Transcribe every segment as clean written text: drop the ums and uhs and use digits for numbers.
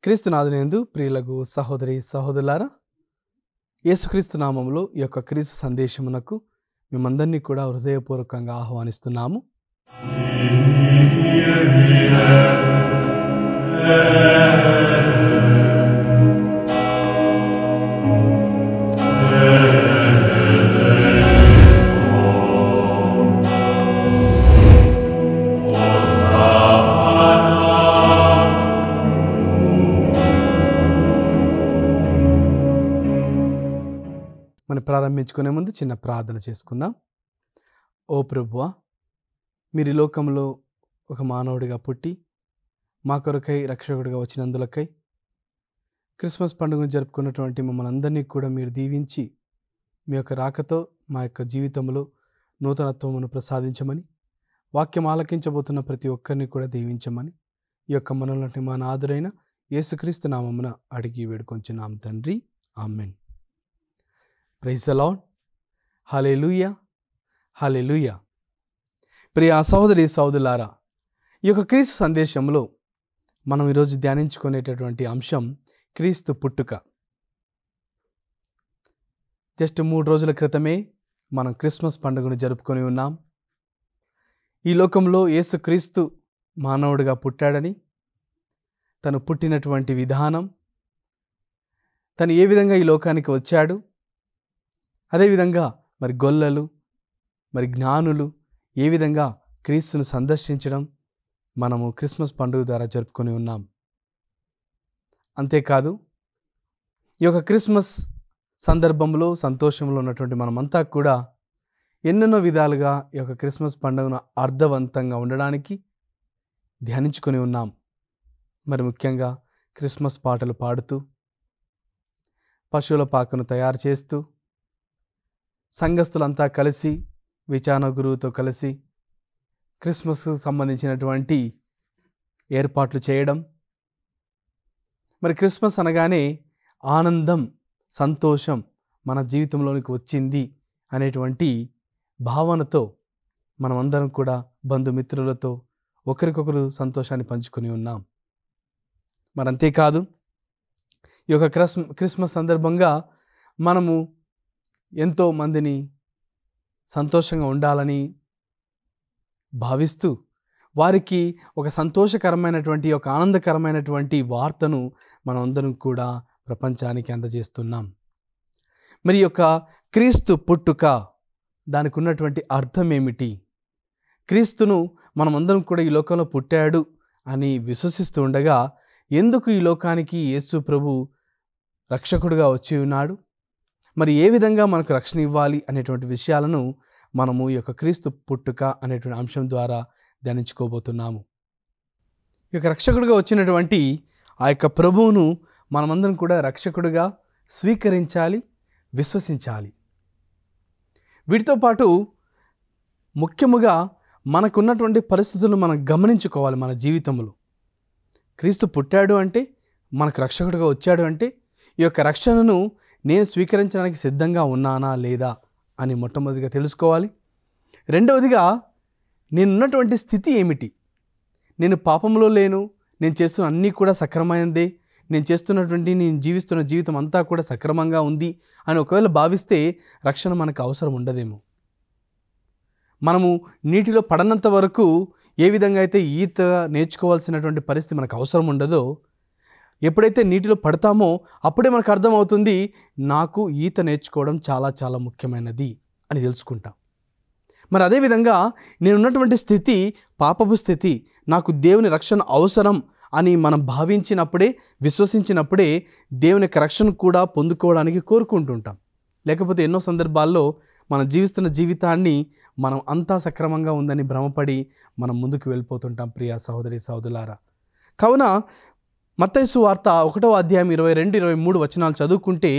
క్రీస్తునాథునియందు ప్రియులకు సహోదరి సహోదరులారా, యేసుక్రీస్తు నామములో ఈ యొక్క క్రీస్తు సందేశమునకు మేమందరినీ కూడా హృదయపూర్వకంగా ఆహ్వానిస్తున్నాము. మనం ప్రారంభించుకునే ముందు చిన్న ప్రార్థన చేసుకుందాం. ఓ ప్రభువా, మీరు ఈ లోకంలో ఒక మానవుడిగా పుట్టి మా కొరకై రక్షకుడిగా వచ్చినందులకై క్రిస్మస్ పండుగను జరుపుకున్నటువంటి మమ్మల్ని అందరినీ కూడా మీరు దీవించి మీ యొక్క రాకతో మా యొక్క జీవితంలో నూతనత్వమును ప్రసాదించమని, వాక్యం ఆలకించబోతున్న ప్రతి ఒక్కరిని కూడా దీవించమని ఈ యొక్క మనల్ని మా నాథుడైన యేసుక్రీస్తు నామమున అడిగి వేడుకొంచున్నాం తండ్రి, amen. Praise the lord. Hallelujah, hallelujah. ప్రియ సహోదరి సహోదరులారా, ఈ యొక్క క్రీస్తు సందేశంలో మనం ఈరోజు ధ్యానించుకునేటటువంటి అంశం క్రీస్తు పుట్టుక. జస్ట్ 3 రోజుల క్రితమే మనం క్రిస్మస్ పండుగను జరుపుకొని ఉన్నాం. ఈ లోకంలో యేసుక్రీస్తు మానవుడిగా పుట్టాడని, తను పుట్టినటువంటి విధానం, తను ఏ విధంగా ఈ లోకానికి వచ్చాడు, అదేవిధంగా మరి గొల్లలు, మరి జ్ఞానులు ఏ విధంగా క్రీస్తును సందర్శించడం మనము క్రిస్మస్ పండుగ ద్వారా జరుపుకొని ఉన్నాం. అంతేకాదు, ఈ యొక్క క్రిస్మస్ సందర్భంలో సంతోషంలో ఉన్నటువంటి మనమంతా కూడా ఎన్నెన్నో విధాలుగా ఈ యొక్క క్రిస్మస్ పండుగను అర్థవంతంగా ఉండడానికి ధ్యానించుకొని ఉన్నాం. మరి ముఖ్యంగా క్రిస్మస్ పాటలు పాడుతూ, పశువుల పాకను తయారు చేస్తూ, సంఘస్థులంతా కలిసి విచారణ గురువుతో కలిసి క్రిస్మస్కు సంబంధించినటువంటి ఏర్పాట్లు చేయడం. మరి క్రిస్మస్ అనగానే ఆనందం, సంతోషం మన జీవితంలోనికి వచ్చింది అనేటువంటి భావనతో మనమందరం కూడా బంధుమిత్రులతో ఒకరికొకరు సంతోషాన్ని పంచుకొని ఉన్నాం. మరి అంతేకాదు, ఈ యొక్క క్రిస్మస్ సందర్భంగా మనము ఎంతో మందిని సంతోషంగా ఉండాలని భావిస్తూ వారికి ఒక సంతోషకరమైనటువంటి, ఒక ఆనందకరమైనటువంటి వార్తను మనం అందరం కూడా ప్రపంచానికి అందజేస్తున్నాం. మరి యొక్క క్రీస్తు పుట్టుక, దానికి ఉన్నటువంటి అర్థం ఏమిటి? క్రీస్తును మనమందరం కూడా ఈ లోకంలో పుట్టాడు అని విశ్వసిస్తూ ఉండగా ఎందుకు ఈ లోకానికి యేసు ప్రభు రక్షకుడుగా వచ్చి ఉన్నాడు, మరి ఏ విధంగా మనకు రక్షణ ఇవ్వాలి అనేటువంటి విషయాలను మనము ఈ యొక్క క్రీస్తు పుట్టుక అనేటువంటి అంశం ద్వారా ధ్యానించుకోబోతున్నాము. ఈ యొక్క రక్షకుడిగా వచ్చినటువంటి ఆ యొక్క ప్రభువును మనమందరం కూడా రక్షకుడిగా స్వీకరించాలి, విశ్వసించాలి. వీటితో పాటు ముఖ్యముగా మనకున్నటువంటి పరిస్థితులను మనం గమనించుకోవాలి. మన జీవితంలో క్రీస్తు పుట్టాడు అంటే, మనకు రక్షకుడిగా వచ్చాడు అంటే, ఈ యొక్క రక్షణను నేను స్వీకరించడానికి సిద్ధంగా ఉన్నానా లేదా అని మొట్టమొదటిగా తెలుసుకోవాలి. రెండవదిగా, నేనున్నటువంటి స్థితి ఏమిటి? నేను పాపంలో లేను, నేను చేస్తున్న అన్నీ కూడా సక్రమైనదే, నేను జీవిస్తున్న జీవితం అంతా కూడా సక్రమంగా ఉంది అని ఒకవేళ భావిస్తే రక్షణ మనకు అవసరం ఉండదేమో. మనము నీటిలో పడనంత వరకు ఏ విధంగా అయితే ఈత నేర్చుకోవాల్సినటువంటి పరిస్థితి మనకు అవసరం ఉండదో, ఎప్పుడైతే నీటిలో పడతామో అప్పుడే మనకు అర్థమవుతుంది, నాకు ఈత నేర్చుకోవడం చాలా చాలా ముఖ్యమైనది అని తెలుసుకుంటాం. మరి అదేవిధంగా నేనున్నటువంటి స్థితి పాపపు స్థితి, నాకు దేవుని రక్షణ అవసరం అని మనం భావించినప్పుడే, విశ్వసించినప్పుడే దేవుని యొక్క రక్షణ కూడా పొందుకోవడానికి కోరుకుంటుంటాం. లేకపోతే ఎన్నో సందర్భాల్లో మనం జీవిస్తున్న జీవితాన్ని మనం అంతా సక్రమంగా ఉందని భ్రమపడి మనం ముందుకు వెళ్ళిపోతుంటాం. ప్రియ సహోదరి సహోదరులారా, కావున మత్తయి సువార్త 1వ అధ్యాయం 22, 23 వచనాలు చదువుకుంటే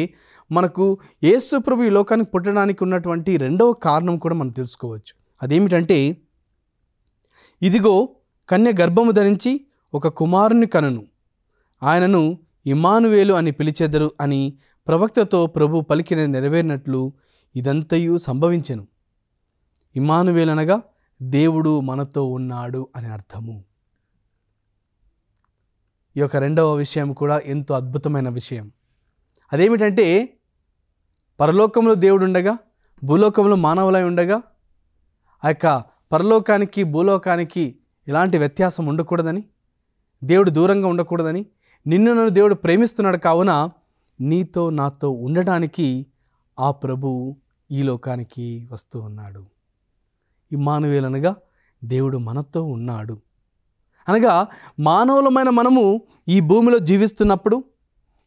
మనకు యేసు ప్రభు ఈ లోకానికి పుట్టడానికి ఉన్నటువంటి రెండవ కారణం కూడా మనం తెలుసుకోవచ్చు. అదేమిటంటే, ఇదిగో కన్య గర్భము ధరించి ఒక కుమారుని కనును, ఆయనను ఇమ్మానువేలు అని పిలిచెదరు అని ప్రవక్తతో ప్రభు పలికిన నెరవేరినట్లు ఇదంతయు సంభవించెను. ఇమ్మానువేలు అనగా దేవుడు మనతో ఉన్నాడు అని అర్థము. ఈ యొక్క రెండవ విషయం కూడా ఎంతో అద్భుతమైన విషయం. అదేమిటంటే, పరలోకంలో దేవుడు ఉండగా భూలోకంలో మానవులై ఉండగా ఆ యొక్క పరలోకానికి భూలోకానికి ఎలాంటి వ్యత్యాసం ఉండకూడదని, దేవుడు దూరంగా ఉండకూడదని, నన్ను దేవుడు ప్రేమిస్తున్నాడు కావున నీతో నాతో ఉండడానికి ఆ ప్రభు ఈ లోకానికి వస్తూ ఉన్నాడు. ఇమ్మానువేలు అనగా దేవుడు మనతో ఉన్నాడు. అనగా మానవులమైన మనము ఈ భూమిలో జీవిస్తున్నప్పుడు,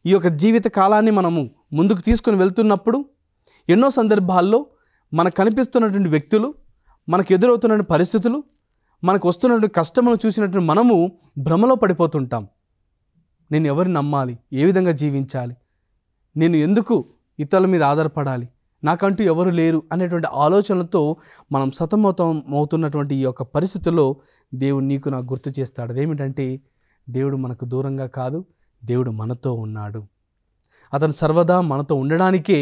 ఈ యొక్క జీవిత కాలాన్ని మనము ముందుకు తీసుకొని వెళ్తున్నప్పుడు ఎన్నో సందర్భాల్లో మనకు కనిపిస్తున్నటువంటి వ్యక్తులు, మనకు ఎదురవుతున్న పరిస్థితులు, మనకు వస్తున్నటువంటి కష్టమును చూసినటువంటి మనము భ్రమలో పడిపోతుంటాం. నేను ఎవరిని నమ్మాలి, ఏ విధంగా జీవించాలి, నేను ఎందుకు ఇతరుల మీద ఆధారపడాలి, నాకంటూ ఎవరు లేరు అనేటువంటి ఆలోచనలతో మనం సతమతమవుతున్నటువంటి ఈ యొక్క పరిస్థితుల్లో దేవుడు నీకు నాకు గుర్తు చేస్తాడు. అదేమిటంటే, దేవుడు మనకు దూరంగా కాదు, దేవుడు మనతో ఉన్నాడు. అతను సర్వదా మనతో ఉండడానికే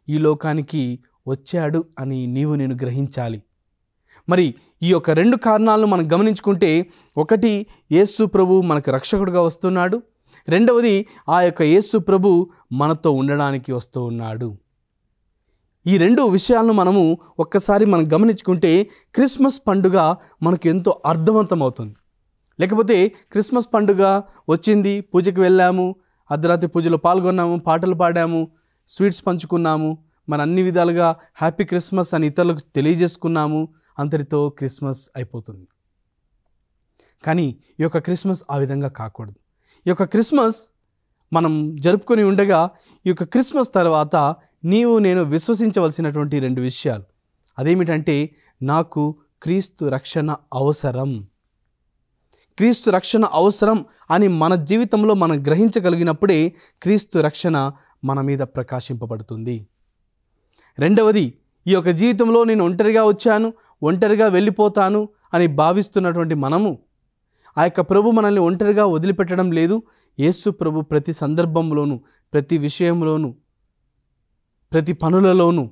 ఈ లోకానికి వచ్చాడు అని నీవు నేను గ్రహించాలి. మరి ఈ యొక్క రెండు కారణాలను మనం గమనించుకుంటే, ఒకటి యేసు ప్రభు మనకు రక్షకుడుగా వస్తున్నాడు, రెండవది ఆ యొక్క యేసు ప్రభు మనతో ఉండడానికి వస్తూ ఉన్నాడు. ఈ రెండు విషయాలను మనము ఒక్కసారి మనం గమనించుకుంటే క్రిస్మస్ పండుగ మనకు ఎంతో అర్థవంతం అవుతుంది. లేకపోతే క్రిస్మస్ పండుగ వచ్చింది, పూజకి వెళ్ళాము, అర్ధరాత్రి పూజలో పాల్గొన్నాము, పాటలు పాడాము, స్వీట్స్ పంచుకున్నాము, మన అన్ని విధాలుగా హ్యాపీ క్రిస్మస్ అని ఇతరులకు తెలియజేసుకున్నాము, అంతటితో క్రిస్మస్ అయిపోతుంది. కానీ ఈ యొక్క క్రిస్మస్ ఆ విధంగా కాకూడదు. ఈ యొక్క క్రిస్మస్ మనం జరుపుకొని ఉండగా ఈ యొక్క క్రిస్మస్ తర్వాత నీవు నేను విశ్వసించవలసినటువంటి రెండు విషయాలు. అదేమిటంటే, నాకు క్రీస్తు రక్షణ అవసరం. క్రీస్తు రక్షణ అవసరం అని మన జీవితంలో మనం గ్రహించగలిగినప్పుడే క్రీస్తు రక్షణ మన మీద ప్రకాశింపబడుతుంది. రెండవది, ఈ యొక్క జీవితంలో నేను ఒంటరిగా వచ్చాను, ఒంటరిగా వెళ్ళిపోతాను అని భావిస్తున్నటువంటి మనము, ఆ యొక్క ప్రభు మనల్ని ఒంటరిగా వదిలిపెట్టడం లేదు. యేసు ప్రభు ప్రతి సందర్భంలోనూ, ప్రతి విషయంలోనూ, ప్రతి పనులలోనూ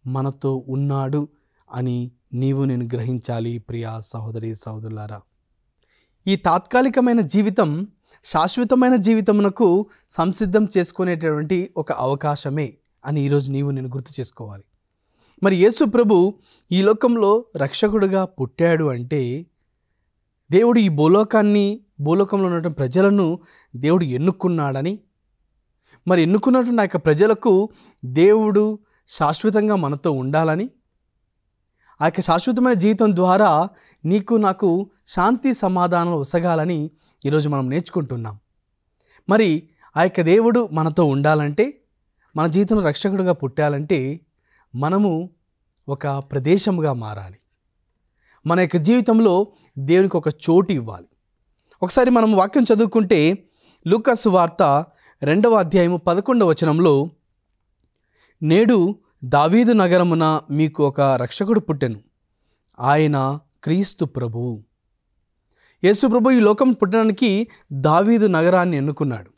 మనతో ఉన్నాడు అని నీవు నేను గ్రహించాలి. ప్రియా సహోదరి సహోదరులారా, ఈ తాత్కాలికమైన జీవితం శాశ్వతమైన జీవితమునకు సంసిద్ధం చేసుకునేటటువంటి ఒక అవకాశమే అని ఈరోజు నీవు నేను గుర్తు చేసుకోవాలి. మరి యేసు ప్రభు ఈ లోకంలో రక్షకుడుగా పుట్టాడు అంటే, దేవుడు ఈ భూలోకంలో ఉన్నటువంటి ప్రజలను దేవుడు ఎన్నుకున్నాడని, మరి ఎన్నుకున్నటువంటి ఆ యొక్క ప్రజలకు దేవుడు శాశ్వతంగా మనతో ఉండాలని, ఆ యొక్క శాశ్వతమైన జీవితం ద్వారా నీకు నాకు శాంతి సమాధానం వసగాలని ఈరోజు మనం నేర్చుకుంటున్నాం. మరి ఆ యొక్క దేవుడు మనతో ఉండాలంటే, మన జీవితంలో రక్షకుడుగా పుట్టాలంటే మనము ఒక ప్రదేశముగా మారాలి. మన యొక్క జీవితంలో దేవునికి ఒక చోటు ఇవ్వాలి. ఒకసారి మనం వాక్యం చదువుకుంటే లూకా సువార్త 2వ అధ్యాయము 11వ వచనంలో, నేడు దావీదు నగరమున మీకు ఒక రక్షకుడు పుట్టెను, ఆయన క్రీస్తు ప్రభువు. యేసు ప్రభు ఈ లోకం పుట్టడానికి దావీదు నగరాన్ని ఎన్నుకున్నాడు.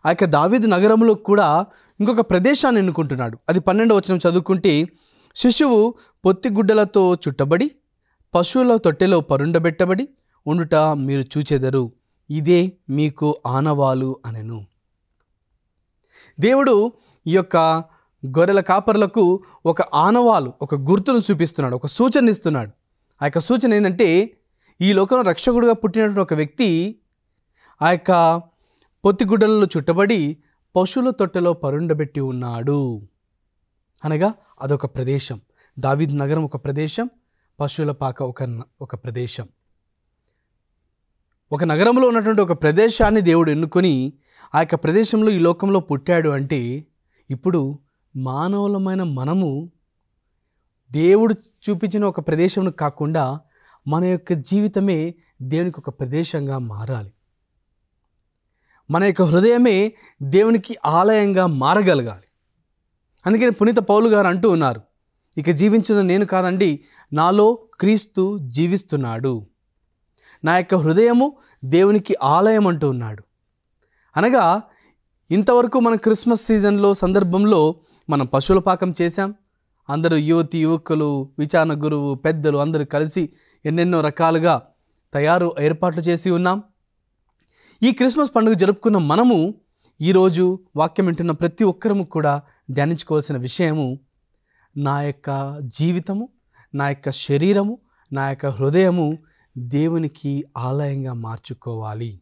ఆ యొక్క దావీదు నగరంలో కూడా ఇంకొక ప్రదేశాన్ని ఎన్నుకుంటున్నాడు. అది 12వ వచనం చదువుకుంటే, శిశువు పొత్తిగుడ్డలతో చుట్టబడి పశువుల తొట్టెలో పరుండబెట్టబడి ఉండుట మీరు చూచెదరు, ఇదే మీకు ఆనవాలు అనెను. దేవుడు ఈ యొక్క గొర్రెల కాపరులకు ఒక ఆనవాలు, ఒక గుర్తును చూపిస్తున్నాడు, ఒక సూచన ఇస్తున్నాడు. ఆ యొక్క సూచన ఏంటంటే, ఈ లోకంలో రక్షకుడుగా పుట్టినటువంటి ఒక వ్యక్తి ఆ యొక్క పొత్తిగుడ్డలలో చుట్టబడి పశువుల తొట్టెలో పరుండబెట్టి ఉన్నాడు. అనగా అదొక ప్రదేశం. దావీదు నగరం ఒక ప్రదేశం, పశువుల పాక ఒక ప్రదేశం. ఒక నగరంలో ఉన్నటువంటి ఒక ప్రదేశాన్ని దేవుడు ఎన్నుకొని ఆ యొక్క ప్రదేశంలో ఈ లోకంలో పుట్టాడు అంటే, ఇప్పుడు మానవులమైన మనము దేవుడు చూపించిన ఒక ప్రదేశం కాకుండా మన యొక్క జీవితమే దేవునికి ఒక ప్రదేశంగా మారాలి. మన యొక్క హృదయమే దేవునికి ఆలయంగా మారగలగాలి. అందుకని పునీత పౌలు గారు అంటూ ఉన్నారు, ఇక జీవించేది నేను కాదండి, నాలో క్రీస్తు జీవిస్తున్నాడు. నా యొక్క హృదయము దేవునికి ఆలయం అంటూ ఉన్నాడు. అనగా ఇంతవరకు మన క్రిస్మస్ సీజన్లో సందర్భంలో మనం పశువుల పాకం చేశాం. అందరూ యువతి యువకులు, విచారణ గురువు, పెద్దలు అందరూ కలిసి ఎన్నెన్నో రకాలుగా ఏర్పాట్లు చేసి ఉన్నాం. ఈ క్రిస్మస్ పండుగ జరుపుకున్న మనము ఈరోజు వాక్యం వింటున్న ప్రతి ఒక్కరము కూడా ధ్యానించుకోవాల్సిన విషయము, నా యొక్క జీవితము, నా యొక్క శరీరము, నా యొక్క హృదయము దేవునికి ఆలయంగా మార్చుకోవాలి.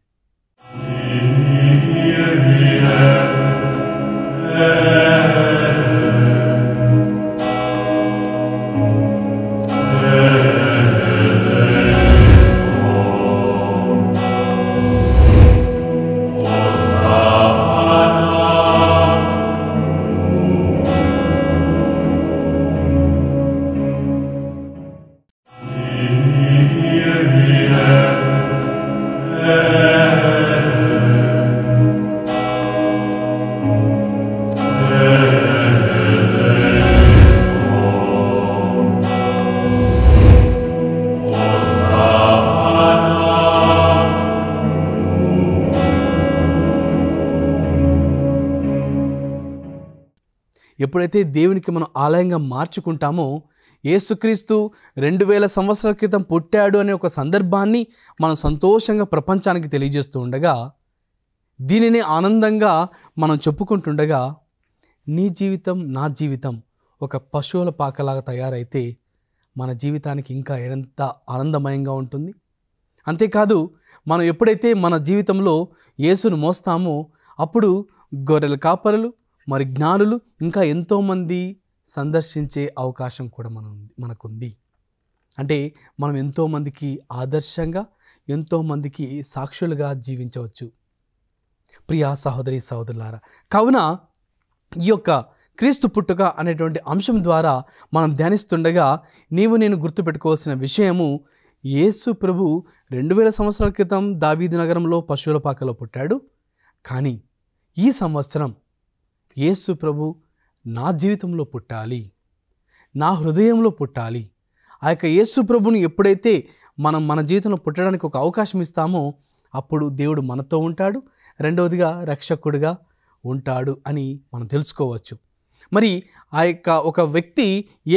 ఎప్పుడైతే దేవునికి మనం ఆలయంగా మార్చుకుంటామో, యేసుక్రీస్తు 2000 సంవత్సరాల క్రితం పుట్టాడు అనే ఒక సందర్భాన్ని మనం సంతోషంగా ప్రపంచానికి తెలియజేస్తూ ఉండగా, దీనిని ఆనందంగా మనం చెప్పుకుంటుండగా, నీ జీవితం నా జీవితం ఒక పశువుల పాకలాగా తయారైతే మన జీవితానికి ఇంకా ఎంత ఆనందమయంగా ఉంటుంది. అంతేకాదు, మనం ఎప్పుడైతే మన జీవితంలో యేసును మోస్తామో అప్పుడు గొర్రెల కాపరులు, మరి జ్ఞానులు, ఇంకా ఎంతోమంది సందర్శించే అవకాశం కూడా మనకుంది. అంటే మనం ఎంతోమందికి ఆదర్శంగా, ఎంతోమందికి సాక్షులుగా జీవించవచ్చు. ప్రియా సహోదరి సహోదరులారా, కావున ఈ యొక్క క్రీస్తు పుట్టుక అనేటువంటి అంశం ద్వారా మనం ధ్యానిస్తుండగా నీవు నేను గుర్తుపెట్టుకోవాల్సిన విషయము, యేసు ప్రభు 2000 సంవత్సరాల క్రితం దావీదు నగరంలో పశువుల పాకలో పుట్టాడు. కానీ ఈ సంవత్సరం యేసు ప్రభు నా జీవితంలో పుట్టాలి, నా హృదయంలో పుట్టాలి. ఆ యొక్క యేసు ప్రభుని ఎప్పుడైతే మనం మన జీవితంలో పుట్టడానికి ఒక అవకాశం ఇస్తామో అప్పుడు దేవుడు మనతో ఉంటాడు, రెండవదిగా రక్షకుడిగా ఉంటాడు అని మనం తెలుసుకోవచ్చు. మరి ఆ యొక్క ఒక వ్యక్తి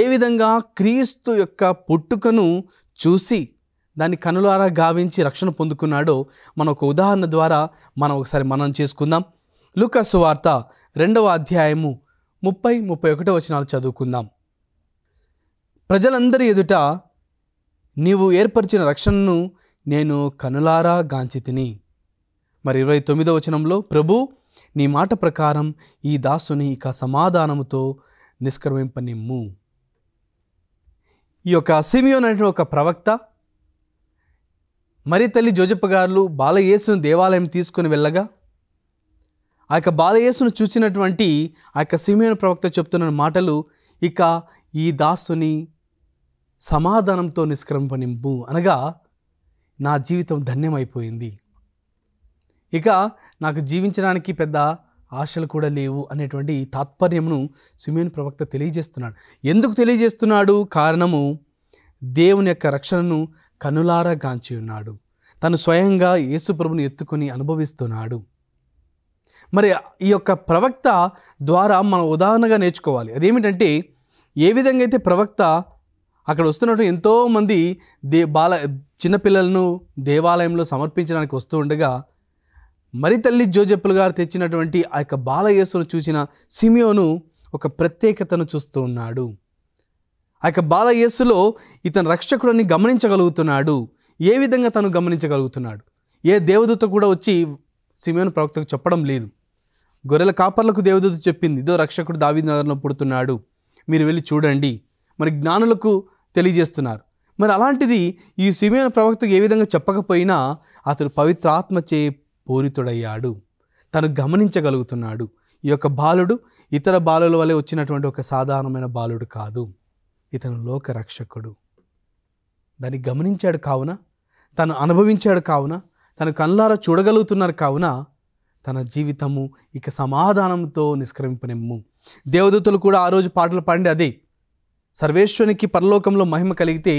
ఏ విధంగా క్రీస్తు యొక్క పుట్టుకను చూసి దాన్ని కనులారా గావించి రక్షణ పొందుకున్నాడో మన ఒక ఉదాహరణ ద్వారా మనం ఒకసారి మనం చేసుకుందాం. లూకా సువార్త 2వ అధ్యాయము 30-31 వచనాలు చదువుకుందాం. ప్రజలందరి ఎదుట నీవు ఏర్పరిచిన రక్షణను నేను కనులారా గాంచితిని. మరి 29వ వచనంలో, ప్రభు నీ మాట ప్రకారం ఈ దాసుని ఇక సమాధానముతో నిష్క్రమింపనిమ్ము. ఈ యొక్క సిమియోను అనే ఒక ప్రవక్త, మరి తల్లి జోజప్ప గారు బాలయేసును దేవాలయం తీసుకుని వెళ్ళగా ఆ యొక్క బాలయేసును చూసినటువంటి ఆ యొక్క సిమియోను ప్రవక్త చెప్తున్న మాటలు, ఇక ఈ దాసుని సమాధానంతో నిష్క్రమింపనింపు, అనగా నా జీవితం ధన్యమైపోయింది, ఇక నాకు జీవించడానికి పెద్ద ఆశలు కూడా లేవు అనేటువంటి తాత్పర్యమును సిమియోను ప్రవక్త తెలియజేస్తున్నాడు. ఎందుకు తెలియజేస్తున్నాడు? కారణము, దేవుని యొక్క రక్షణను కనులారా గాంచి ఉన్నాడు. తను స్వయంగా యేసు ప్రభుని ఎత్తుకొని అనుభవిస్తున్నాడు. మరి ఈ యొక్క ప్రవక్త ద్వారా మనం ఉదాహరణగా నేర్చుకోవాలి. అదేమిటంటే, ఏ విధంగా అయితే ప్రవక్త అక్కడ వస్తున్నట్టు ఎంతోమంది చిన్నపిల్లలను దేవాలయంలో సమర్పించడానికి వస్తూ ఉండగా మరి తల్లి జోజప్పలు గారు తెచ్చినటువంటి ఆ యొక్క బాలయేసును చూసిన సిమియోను ఒక ప్రత్యేకతను చూస్తూ ఉన్నాడు. ఆ యొక్క బాలయేసులో ఇతను రక్షకుడిని గమనించగలుగుతున్నాడు. ఏ విధంగా తను గమనించగలుగుతున్నాడు? ఏ దేవదూత కూడా వచ్చి సిమియోను ప్రవక్తకు చెప్పడం లేదు. గొర్రెల కాపర్లకు దేవదూత చెప్పింది, ఇదో రక్షకుడు దావీదు నగరంలో పుడుతున్నాడు, మీరు వెళ్ళి చూడండి. మరి జ్ఞానులకు తెలియజేస్తున్నారు. మరి అలాంటిది ఈ సిమియోను ప్రవక్తకు ఏ విధంగా చెప్పకపోయినా అతడు పవిత్రాత్మచే పూరితుడయ్యాడు. తను గమనించగలుగుతున్నాడు. ఈ యొక్క బాలుడు ఇతర బాలుల వలె వచ్చినటువంటి ఒక సాధారణమైన బాలుడు కాదు, ఇతను లోక రక్షకుడు. దాన్ని గమనించాడు కావున, తను అనుభవించాడు కావున, తను కళ్ళారా చూడగలుగుతున్నారు కావున తన జీవితము ఇక సమాధానంతో నిష్క్రమింపనిమ్ము. దేవదూతలు కూడా ఆ రోజు పాటలు పాడి అదే, సర్వేశ్వరునికి పరలోకంలో మహిమ కలిగితే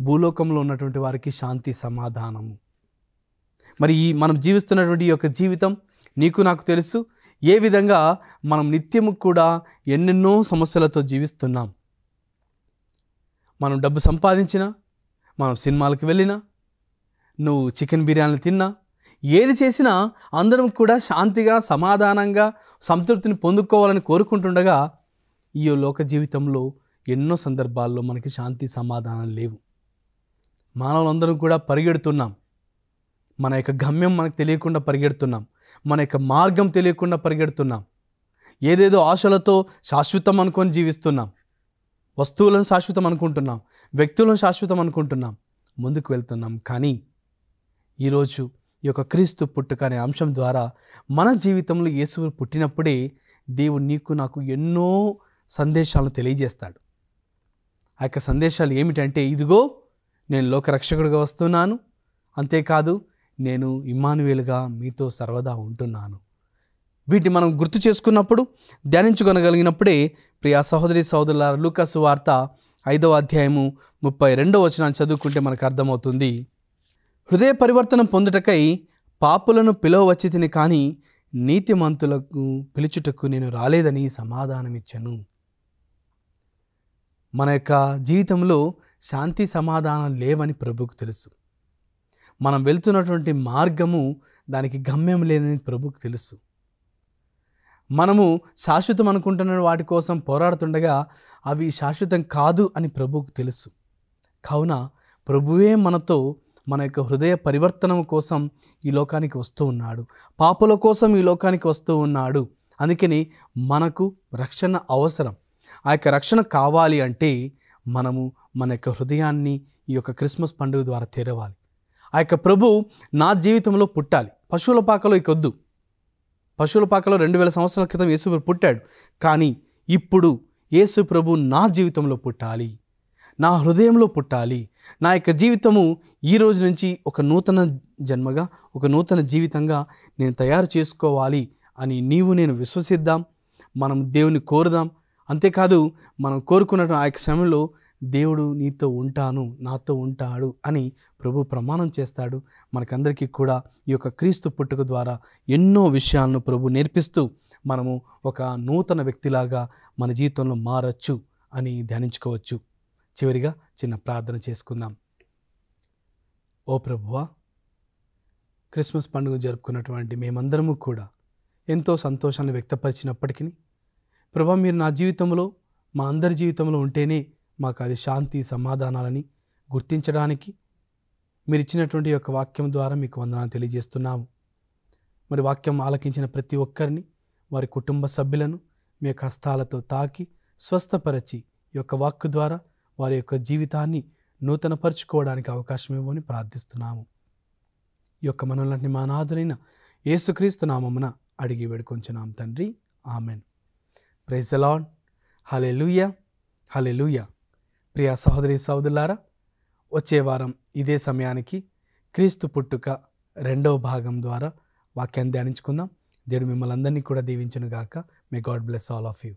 భూలోకంలో ఉన్నటువంటి వారికి శాంతి సమాధానము. మరి మనం జీవిస్తున్నటువంటి ఈ యొక్క జీవితం నీకు నాకు తెలుసు ఏ విధంగా మనం నిత్యము కూడా ఎన్నెన్నో సమస్యలతో జీవిస్తున్నాం. మనం డబ్బు సంపాదించినా, మనం సినిమాలకు వెళ్ళినా, నువ్వు చికెన్ బిర్యానీ తిన్నా, ఏది చేసినా అందరం కూడా శాంతిగా సమాధానంగా సంతృప్తిని పొందుకోవాలని కోరుకుంటుండగా ఈ లోక జీవితంలో ఎన్నో సందర్భాల్లో మనకి శాంతి సమాధానం లేవు. మానవులందరం కూడా పరిగెడుతున్నాం. మన యొక్క గమ్యం మనకు తెలియకుండా పరిగెడుతున్నాం. మన యొక్క మార్గం తెలియకుండా పరిగెడుతున్నాం. ఏదేదో ఆశలతో శాశ్వతం అనుకొని జీవిస్తున్నాం. వస్తువులను శాశ్వతం అనుకుంటున్నాం, వ్యక్తులను శాశ్వతం అనుకుంటున్నాం, ముందుకు వెళ్తున్నాం. కానీ ఈరోజు ఈ యొక్క క్రీస్తు పుట్టుక అనే అంశం ద్వారా మన జీవితంలో యేసు పుట్టినప్పుడే దేవుడు నీకు నాకు ఎన్నో సందేశాలను తెలియజేస్తాడు. ఆ యొక్క సందేశాలు ఏమిటంటే, ఇదిగో నేను లోకరక్షకుడిగా వస్తున్నాను, అంతేకాదు నేను ఇమ్మానుయేలుగా మీతో సర్వదా ఉంటున్నాను. వీటిని మనం గుర్తు చేసుకున్నప్పుడు, ధ్యానించుకొనగలిగినప్పుడే ప్రియా సహోదరి సహోదరులారా, లూకా సువార్త 5వ అధ్యాయము 32వ వచనాన్ని చదువుకుంటే మనకు అర్థమవుతుంది. హృదయ పరివర్తనం పొందుటకై పాపులను పిలువవచ్చి తిని కానీ నీతిమంతులకు పిలుచుటకు నేను రాలేదని సమాధానమిచ్చెను. మన యొక్క జీవితంలో శాంతి సమాధానం లేవని ప్రభువుకు తెలుసు. మనం వెళ్తున్నటువంటి మార్గము దానికి గమ్యం లేదని ప్రభువుకు తెలుసు. మనము శాశ్వతం అనుకుంటున్న వాటి కోసం పోరాడుతుండగా అవి శాశ్వతం కాదు అని ప్రభువుకు తెలుసు. కావున ప్రభువే మనతో మన యొక్క హృదయ పరివర్తనం కోసం ఈ లోకానికి వస్తూ ఉన్నాడు. పాపుల కోసం ఈ లోకానికి వస్తూ ఉన్నాడు. అందుకని మనకు రక్షణ అవసరం. ఆ యొక్క రక్షణ కావాలి అంటే మనము మన యొక్క హృదయాన్ని ఈ యొక్క క్రిస్మస్ పండుగ ద్వారా తెరవాలి. ఆ యొక్క ప్రభు నా జీవితంలో పుట్టాలి. పశువుల పాకలో ఇక వద్దు. పశువుల పాకలో 2000 సంవత్సరాల క్రితం యేసు ప్రభు పుట్టాడు. కానీ ఇప్పుడు యేసు ప్రభు నా జీవితంలో పుట్టాలి, నా హృదయంలో పుట్టాలి. నా యొక్క జీవితము ఈ రోజు నుంచి ఒక నూతన జన్మగా, ఒక నూతన జీవితంగా నేను తయారు చేసుకోవాలి అని నీవు నేను విశ్వసిద్దాం. మనం దేవుని కోరుదాం. అంతేకాదు మనం కోరుకున్న ఆ యొక్క సమయంలో దేవుడు నీతో ఉంటాను, నాతో ఉంటాడు అని ప్రభు ప్రమాణం చేస్తాడు. మనకందరికీ కూడా ఈ యొక్క క్రీస్తు పుట్టుక ద్వారా ఎన్నో విషయాలను ప్రభు నేర్పిస్తూ మనము ఒక నూతన వ్యక్తిలాగా మన జీవితంలో మారచ్చు అని ధ్యానించుకోవచ్చు. చివరిగా చిన్న ప్రార్థన చేసుకుందాం. ఓ ప్రభువా, క్రిస్మస్ పండుగ జరుపుకున్నటువంటి మేమందరము కూడా ఎంతో సంతోషాన్ని వ్యక్తపరిచినప్పటికీ ప్రభా, మీరు నా జీవితంలో, మా అందరి జీవితంలో ఉంటేనే మాకు అది శాంతి సమాధానాలని గుర్తించడానికి మీరు ఇచ్చినటువంటి యొక్క వాక్యం ద్వారా మీకు వందనాలు తెలియజేస్తున్నాము. మరి వాక్యం ఆలకించిన ప్రతి ఒక్కరిని, వారి కుటుంబ సభ్యులను మీ యొక్క హస్తాలతో తాకి స్వస్థపరచి ఈ యొక్క వాక్కు ద్వారా వారి యొక్క జీవితాన్ని నూతనపరుచుకోవడానికి అవకాశం ఇవ్వమని ప్రార్థిస్తున్నాము. ఈ యొక్క మనల్ని మా నాథులైన యేసుక్రీస్తు నామమున అడిగి వేడుకొంచున్నాం తండ్రి, amen. Praise the lord. Hallelujah, hallelujah. ప్రియా సహోదరి సహోదరులారా, వచ్చే వారం ఇదే సమయానికి క్రీస్తు పుట్టుక 2వ భాగం ద్వారా వాక్యాన్ని ధ్యానించుకుందాం. దేవుడు మిమ్మల్ని అందరినీ కూడా దీవించును గాక. May God bless all of you.